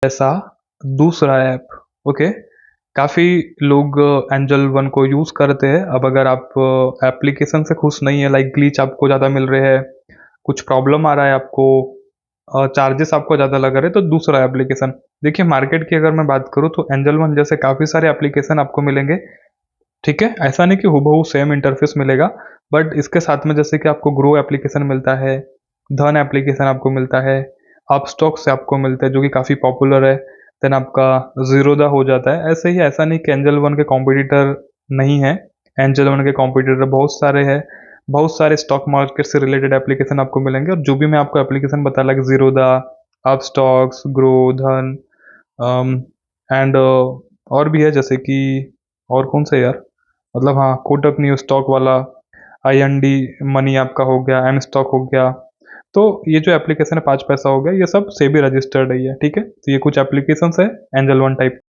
ऐसा दूसरा app. Okay, काफ़ी लोग एंजल वन को यूज़ करते हैं। अब अगर आप एप्लीकेशन से खुश नहीं है, लाइक ग्लिच आपको ज़्यादा मिल रहे हैं, कुछ प्रॉब्लम आ रहा है आपको, चार्जेस आपको ज़्यादा लग रहे हैं, तो दूसरा एप्लीकेशन देखिए। मार्केट की अगर मैं बात करूँ तो एंजल वन जैसे काफ़ी सारे एप्लीकेशन आपको मिलेंगे, ठीक है। ऐसा नहीं कि हूबहू सेम इंटरफेस मिलेगा, बट इसके साथ में जैसे कि आपको ग्रो एप्लीकेशन मिलता है, धन एप्लीकेशन आपको मिलता है, अपस्टॉक से आपको मिलता है जो कि काफ़ी पॉपुलर है, देन आपका जीरोदा हो जाता है। ऐसे ही, ऐसा नहीं कि एंजल वन के कॉम्पिटिटर नहीं है, एंजल वन के कॉम्पिटिटर बहुत सारे हैं। बहुत सारे स्टॉक मार्केट से रिलेटेड एप्लीकेशन आपको मिलेंगे, और जो भी मैं आपको एप्लीकेशन बता, लाइक जीरोदा, अपस्टॉक्स, ग्रो, धन एंड और भी है, जैसे कि और कौन सा यार, मतलब हाँ, कोटक न्यू स्टॉक वाला, IND मनी आपका हो गया, एम स्टॉक हो गया। तो ये जो एप्लीकेशन है 5 पैसा हो गया, ये सब सेबी रजिस्टर्ड है, ठीक है। तो ये कुछ एप्लीकेशंस है एंजल वन टाइप।